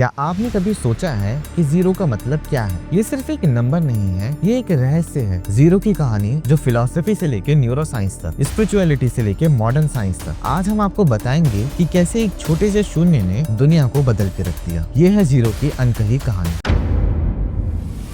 क्या आपने कभी सोचा है कि जीरो का मतलब क्या है? ये सिर्फ एक नंबर नहीं है, ये एक रहस्य है। जीरो की कहानी जो फिलॉसफी से लेके न्यूरो साइंस तक, स्पिरिचुअलिटी से लेके मॉडर्न साइंस तक, आज हम आपको बताएंगे कि कैसे एक छोटे से शून्य ने दुनिया को बदल के रख दिया। ये है जीरो की अनकही कहानी।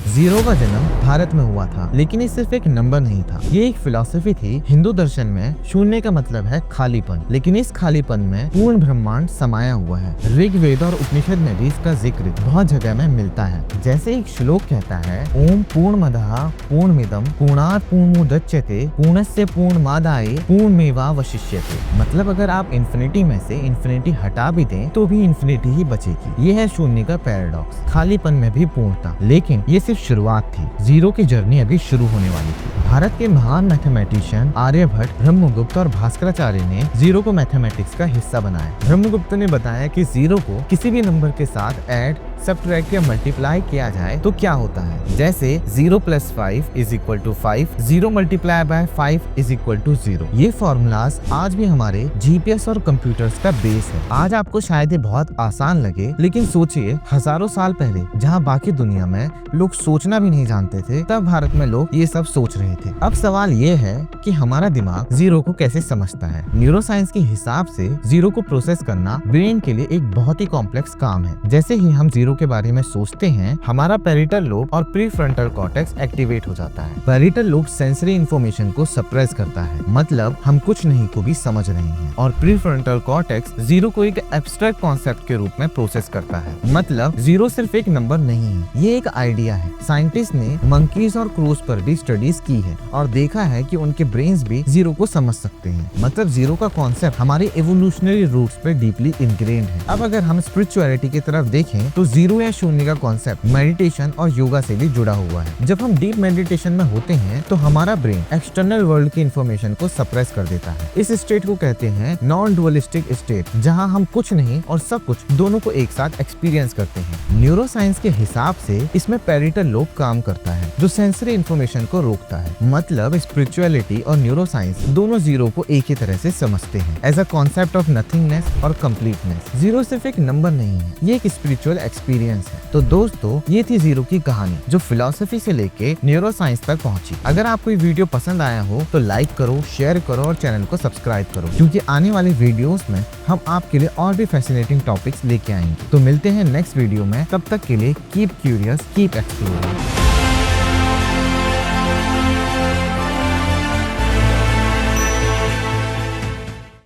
जीरो का जन्म भारत में हुआ था, लेकिन ये सिर्फ एक नंबर नहीं था, ये एक फिलॉसफी थी। हिंदू दर्शन में शून्य का मतलब है खालीपन, लेकिन इस खालीपन में पूर्ण ब्रह्मांड समाया हुआ है। ऋग्वेद और उपनिषद में भी इसका जिक्र बहुत जगह में मिलता है। जैसे एक श्लोक कहता है, ओम पूर्णमदः पूर्णमिदं पूर्णात् पूर्णमुदच्यते पूर्णस्य पूर्णमादाय पूर्णमेवावशिष्यते। मतलब अगर आप इन्फिनिटी में से इन्फिनिटी हटा भी दें तो भी इन्फिनिटी ही बचेगी। ये है शून्य का पैराडॉक्स, खालीपन में भी पूर्णता। लेकिन ये सिर्फ शुरुआत थी, जीरो की जर्नी अभी शुरू होने वाली थी। भारत के महान मैथमेटिशियन आर्यभट्ट, ब्रह्मगुप्त और भास्कराचार्य ने जीरो को मैथमेटिक्स का हिस्सा बनाया। ब्रह्मगुप्त ने बताया कि जीरो को किसी भी नंबर के साथ ऐड, सब्ट्रैक्ट या मल्टीप्लाई किया जाए तो क्या होता है। जैसे 0 + 5 = 5, 0 × 5 = 0। ये फॉर्मूलाज आज भी हमारे जीपीएस और कंप्यूटर्स का बेस है। आज आपको शायद ये बहुत आसान लगे, लेकिन सोचिए हजारों साल पहले जहाँ बाकी दुनिया में लोग सोचना भी नहीं जानते थे, तब भारत में लोग ये सब सोच रहे थे। अब सवाल ये है कि हमारा दिमाग जीरो को कैसे समझता है। न्यूरोसाइंस के हिसाब से जीरो को प्रोसेस करना ब्रेन के लिए एक बहुत ही कॉम्प्लेक्स काम है। जैसे ही हम जीरो के बारे में सोचते हैं, हमारा पैरिटल लोब और प्रीफ्रंटल कॉर्टेक्स एक्टिवेट हो जाता है। पैरिटल लोब सेंसरी इंफॉर्मेशन को सप्रेस करता है, मतलब हम कुछ नहीं को भी समझ रहे हैं, और प्रीफ्रंटल कॉर्टेक्स जीरो को एक एब्स्ट्रैक्ट कॉन्सेप्ट के रूप में प्रोसेस करता है। मतलब जीरो सिर्फ एक नंबर नहीं है, ये एक आइडिया है। साइंटिस्ट ने मंकीज और क्रोस पर भी स्टडीज की है और देखा है कि उनके ब्रेन्स भी जीरो को समझ सकते हैं। मतलब जीरो का कॉन्सेप्ट हमारे एवोल्यूशनरी रूट्स पे डीपली इनग्रेन्ड है। अब अगर हम स्पिरिचुअलिटी की तरफ देखें तो जीरो या शून्य का कॉन्सेप्ट मेडिटेशन और योगा से भी जुड़ा हुआ है। जब हम डीप मेडिटेशन में होते हैं तो हमारा ब्रेन एक्सटर्नल वर्ल्ड की इंफॉर्मेशन को सप्रेस कर देता है। इस स्टेट को कहते हैं नॉन डुअलिस्टिक स्टेट, जहां हम कुछ नहीं और सब कुछ दोनों को एक साथ एक्सपीरियंस करते हैं। न्यूरोसाइंस के हिसाब से इसमें पैरिटल लोब काम करता है, जो सेंसरी इंफॉर्मेशन को रोकता है। मतलब स्पिरिचुअलिटी और न्यूरोसाइंस दोनों जीरो को एक ही तरह से समझते हैं, as a concept of nothingness और कंप्लीटनेस। जीरो सिर्फ एक नंबर नहीं है, ये एक स्पिरिचुअल एक्सपीरियंस है। तो दोस्तों, ये थी जीरो की कहानी जो फिलॉसफी से लेके न्यूरोसाइंस तक पहुंची। अगर आपको ये वीडियो पसंद आया हो तो लाइक करो, शेयर करो और चैनल को सब्सक्राइब करो, क्योंकि आने वाले वीडियोस में हम आपके लिए और भी फैसिनेटिंग टॉपिक्स लेके आएंगे। तो मिलते हैं नेक्स्ट वीडियो में, तब तक के लिए कीप क्यूरियस, कीप एक्सप्लोरिंग।